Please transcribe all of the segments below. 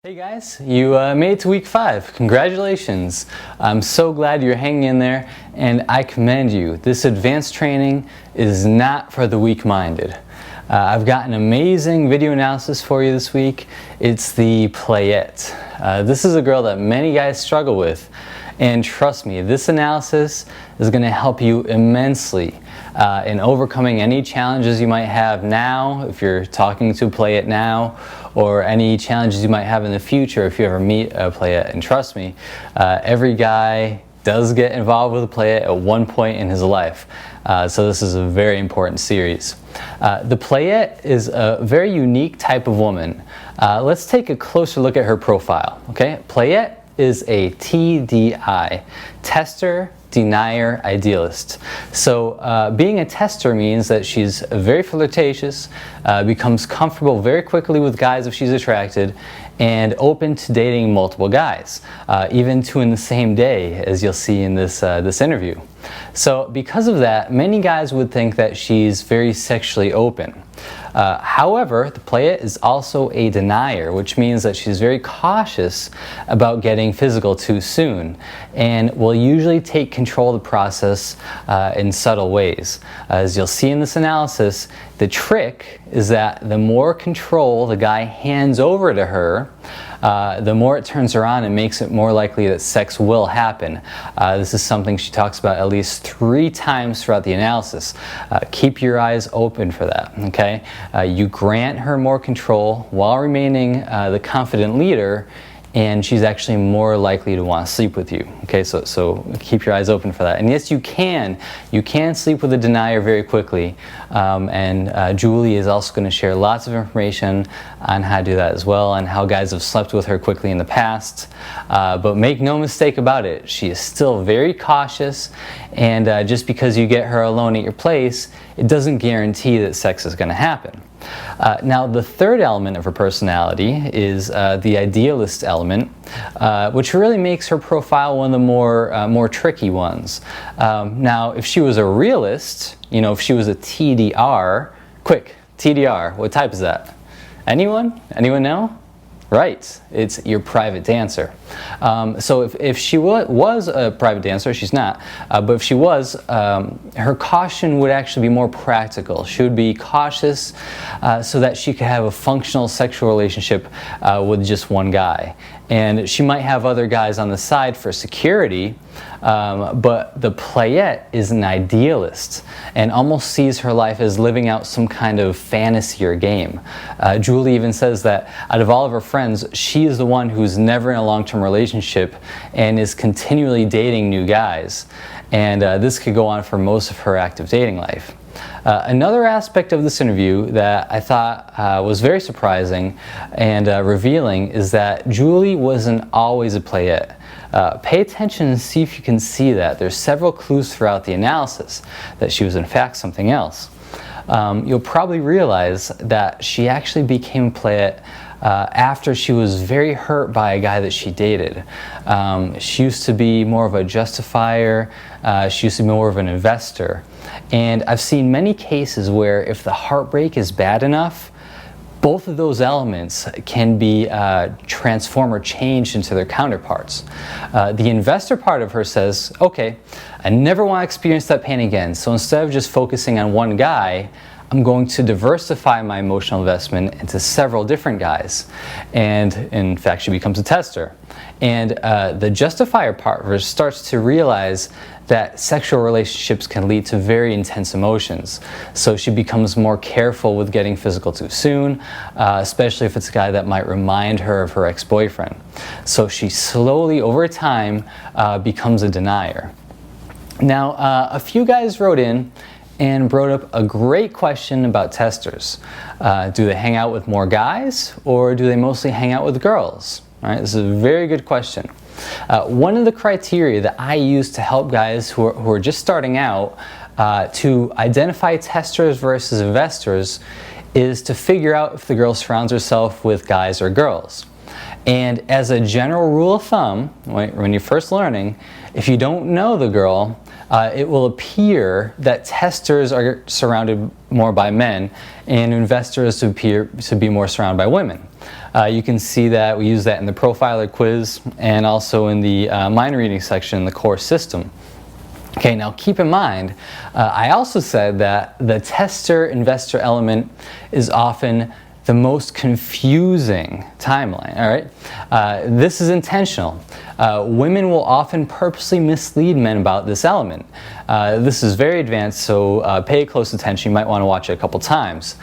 Hey guys, you made it to week 5. Congratulations. I'm so glad you're hanging in there, and I commend you. This advanced training is not for the weak-minded. I've got an amazing video analysis for you this week. It's the playette. This is a girl that many guys struggle with, and trust me, this analysis is going to help you immensely in overcoming any challenges you might have now if you're talking to a playette now, or any challenges you might have in the future if you ever meet a playette. And trust me, every guy does get involved with a playette at one point in his life. So this is a very important series. The playette is a very unique type of woman. Let's take a closer look at her profile. Okay, playette is a TDI, tester, denier, idealist. So being a tester means that she's very flirtatious, becomes comfortable very quickly with guys if she's attracted, and open to dating multiple guys, even two in the same day, as you'll see in this interview. So because of that, many guys would think that she's very sexually open. However, the playette is also a denier, which means that she's very cautious about getting physical too soon, and will usually take control of the process in subtle ways. As you'll see in this analysis, the trick is that the more control the guy hands over to her, the more it turns her on and makes it more likely that sex will happen. This is something she talks about at least 3 times throughout the analysis. Keep your eyes open for that, okay? You grant her more control while remaining the confident leader, and she's actually more likely to want to sleep with you. Okay, so keep your eyes open for that. And yes, you can sleep with a denier very quickly, and Julie is also going to share lots of information on how to do that as well, and how guys have slept with her quickly in the past. But make no mistake about it, she is still very cautious, and just because you get her alone at your place, it doesn't guarantee that sex is going to happen. Now, the third element of her personality is the idealist element, which really makes her profile one of the more tricky ones. Now, if she was a realist, if she was a TDR, quick, TDR, what type is that? Anyone? Anyone know? Right, it's your private dancer. So if she was a private dancer, she's not, but if she was, her caution would actually be more practical. She would be cautious so that she could have a functional sexual relationship with just one guy. And she might have other guys on the side for security, but the playette is an idealist and almost sees her life as living out some kind of fantasy or game. Julie even says that out of all of her friends, she is the one who's never in a long-term relationship and is continually dating new guys. And this could go on for most of her active dating life. Another aspect of this interview that I thought was very surprising and revealing is that Julie wasn't always a playette. Pay attention and see if you can see that. There's several clues throughout the analysis that she was in fact something else. You'll probably realize that she actually became a playette after she was very hurt by a guy that she dated. She used to be more of a justifier, she used to be more of an investor. And I've seen many cases where if the heartbreak is bad enough, both of those elements can be transformed or changed into their counterparts. The investor part of her says, okay, I never want to experience that pain again, so instead of just focusing on one guy, I'm going to diversify my emotional investment into several different guys. And in fact, she becomes a tester. And the justifier part of her starts to realize that sexual relationships can lead to very intense emotions. So she becomes more careful with getting physical too soon, especially if it's a guy that might remind her of her ex-boyfriend. So she slowly, over time, becomes a denier. Now, a few guys wrote in and brought up a great question about testers. Do they hang out with more guys, or do they mostly hang out with girls? All right, this is a very good question. One of the criteria that I use to help guys who are just starting out to identify testers versus investors is to figure out if the girl surrounds herself with guys or girls. And as a general rule of thumb, when you're first learning, if you don't know the girl, it will appear that testers are surrounded more by men and investors appear to be more surrounded by women. You can see that we use that in the profiler quiz and also in the mind reading section in the core system. Okay, now keep in mind, I also said that the tester-investor element is often the most confusing timeline, all right? This is intentional. Women will often purposely mislead men about this element. This is very advanced, so pay close attention. You might want to watch it a couple times.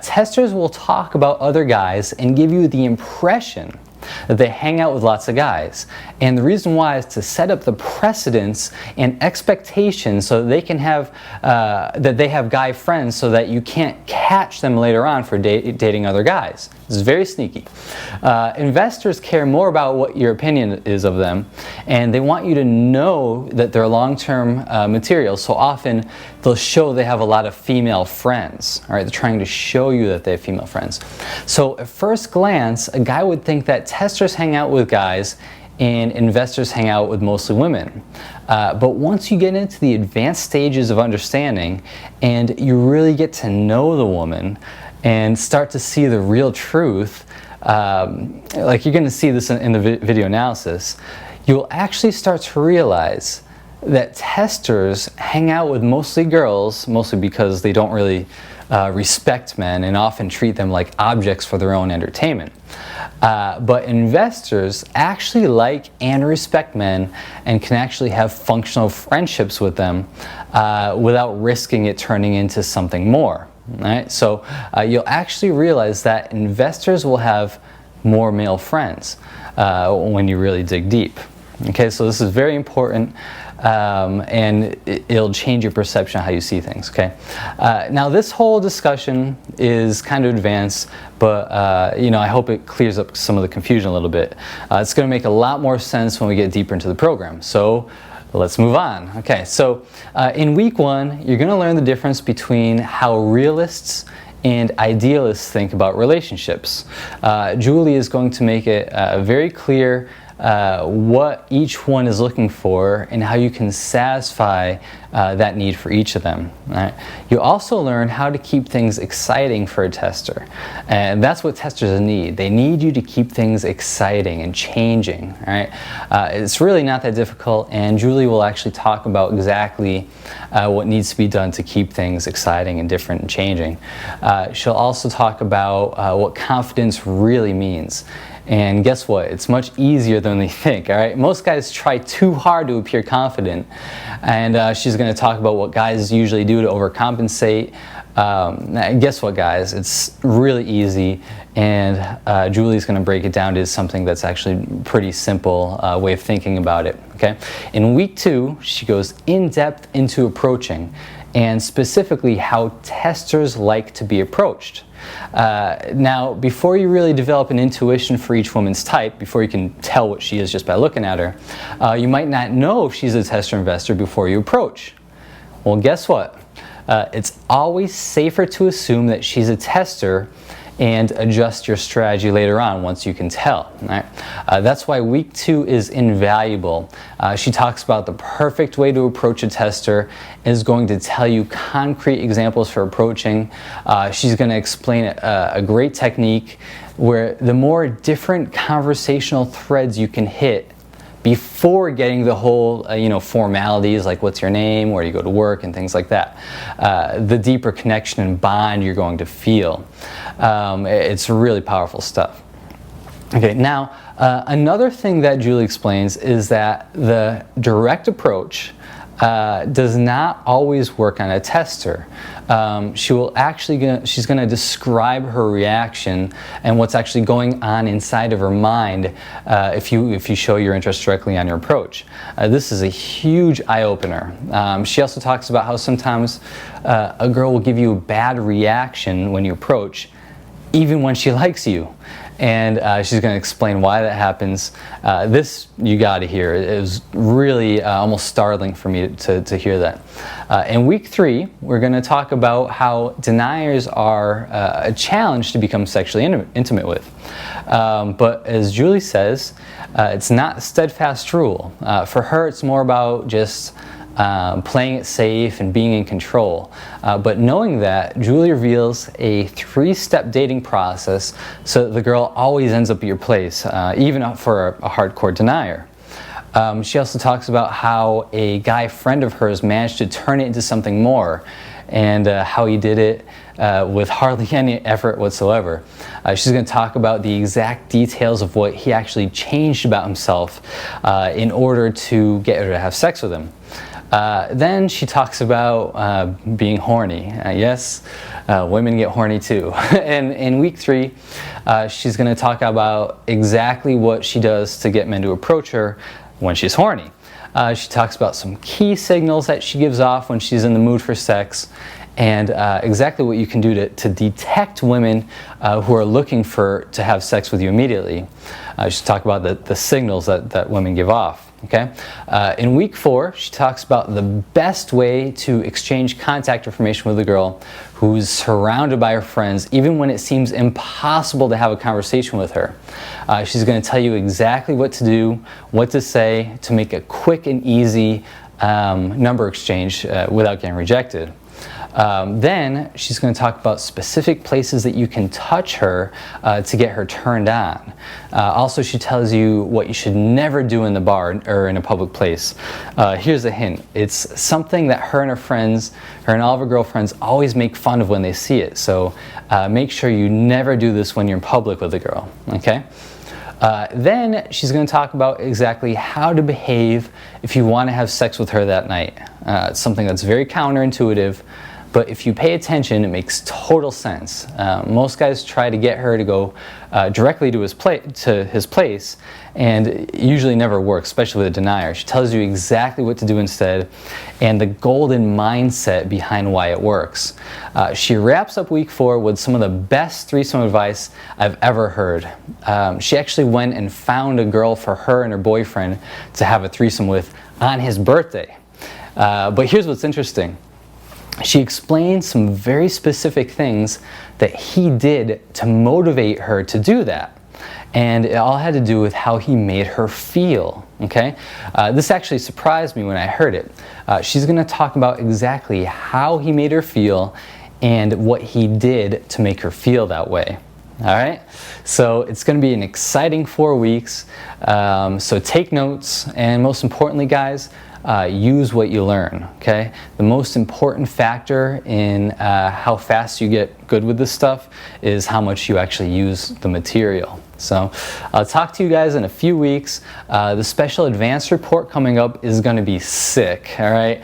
Testers will talk about other guys and give you the impression that they hang out with lots of guys. And the reason why is to set up the precedents and expectations so that they can have that they have guy friends so that you can't catch them later on for dating other guys. This is very sneaky. Investors care more about what your opinion is of them, and they want you to know that they're long-term material. So often they'll show they have a lot of female friends. All right, they're trying to show you that they have female friends. So at first glance, a guy would think that testers hang out with guys and investors hang out with mostly women. But once you get into the advanced stages of understanding and you really get to know the woman and start to see the real truth, like you're going to see this in the video analysis, you'll actually start to realize that testers hang out with mostly girls, mostly because they don't really respect men and often treat them like objects for their own entertainment. But investors actually like and respect men and can actually have functional friendships with them without risking it turning into something more. Right? So you'll actually realize that investors will have more male friends when you really dig deep. Okay, so this is very important, and it'll change your perception of how you see things. Okay, now this whole discussion is kind of advanced, but I hope it clears up some of the confusion a little bit. It's going to make a lot more sense when we get deeper into the program. So let's move on. Okay, so in week 1, you're going to learn the difference between how realists and idealists think about relationships. Julie is going to make it very clear what each one is looking for and how you can satisfy that need for each of them. Right? You also learn how to keep things exciting for a tester, and that's what testers need. They need you to keep things exciting and changing. Right? It's really not that difficult, and Julie will actually talk about exactly what needs to be done to keep things exciting and different and changing. She'll also talk about what confidence really means. And guess what? It's much easier than they think, all right? Most guys try too hard to appear confident, and she's going to talk about what guys usually do to overcompensate. Guess what, guys? It's really easy, and Julie's going to break it down to something that's actually pretty simple way of thinking about it, okay? In week 2, she goes in depth into approaching, and specifically how testers like to be approached. Now, before you really develop an intuition for each woman's type, before you can tell what she is just by looking at her, you might not know if she's a tester investor before you approach. Well, guess what? It's always safer to assume that she's a tester and adjust your strategy later on once you can tell. Right? That's why week 2 is invaluable. She talks about the perfect way to approach a tester, is going to tell you concrete examples for approaching. She's going to explain a great technique where the more different conversational threads you can hit before getting the whole formalities like what's your name, where you go to work, and things like that, the deeper connection and bond you're going to feel. It's really powerful stuff. Okay, now another thing that Julie explains is that the direct approach does not always work on a tester. She's going to describe her reaction and what's actually going on inside of her mind if you show your interest directly on your approach. This is a huge eye-opener. She also talks about how sometimes a girl will give you a bad reaction when you approach, even when she likes you. And she's going to explain why that happens. This you got to hear. It was really almost startling for me to hear that. In week 3, we're going to talk about how deniers are a challenge to become sexually intimate with. But as Julie says, it's not a steadfast rule. For her, it's more about just playing it safe and being in control. But knowing that, Julie reveals a 3-step dating process so that the girl always ends up at your place, even for a hardcore denier. She also talks about how a guy friend of hers managed to turn it into something more, and how he did it with hardly any effort whatsoever. She's going to talk about the exact details of what he actually changed about himself in order to get her to have sex with him. Then she talks about being horny. Yes, women get horny too. And in week 3, she's going to talk about exactly what she does to get men to approach her when she's horny. She talks about some key signals that she gives off when she's in the mood for sex, and exactly what you can do to detect women who are looking to have sex with you immediately. She'll talk about the signals that women give off. Okay. In week 4, she talks about the best way to exchange contact information with a girl who's surrounded by her friends, even when it seems impossible to have a conversation with her. She's going to tell you exactly what to do, what to say to make a quick and easy number exchange without getting rejected. Then she's going to talk about specific places that you can touch her to get her turned on. Also, she tells you what you should never do in the bar or in a public place. Here's a hint. It's something that her and her friends, her and all of her girlfriends, always make fun of when they see it. So make sure you never do this when you're in public with a girl. Okay? Then she's going to talk about exactly how to behave if you want to have sex with her that night. It's something that's very counterintuitive, but if you pay attention, it makes total sense. Most guys try to get her to go directly to his place, and it usually never works, especially with a denier. She tells you exactly what to do instead, and the golden mindset behind why it works. She wraps up week 4 with some of the best threesome advice I've ever heard. She actually went and found a girl for her and her boyfriend to have a threesome with on his birthday. But here's what's interesting. She explained some very specific things that he did to motivate her to do that. And it all had to do with how he made her feel. Okay? This actually surprised me when I heard it. She's going to talk about exactly how he made her feel and what he did to make her feel that way. All right? So it's going to be an exciting 4 weeks. So take notes, and most importantly, guys, use what you learn. Okay? The most important factor in how fast you get good with this stuff is how much you actually use the material. So I'll talk to you guys in a few weeks. The special advanced report coming up is going to be sick. All right?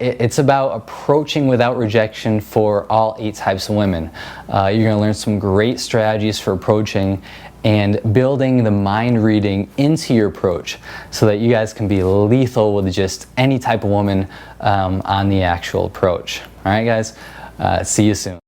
It's about approaching without rejection for all 8 types of women. You're going to learn some great strategies for approaching and building the mind reading into your approach so that you guys can be lethal with just any type of woman on the actual approach. All right, guys? See you soon.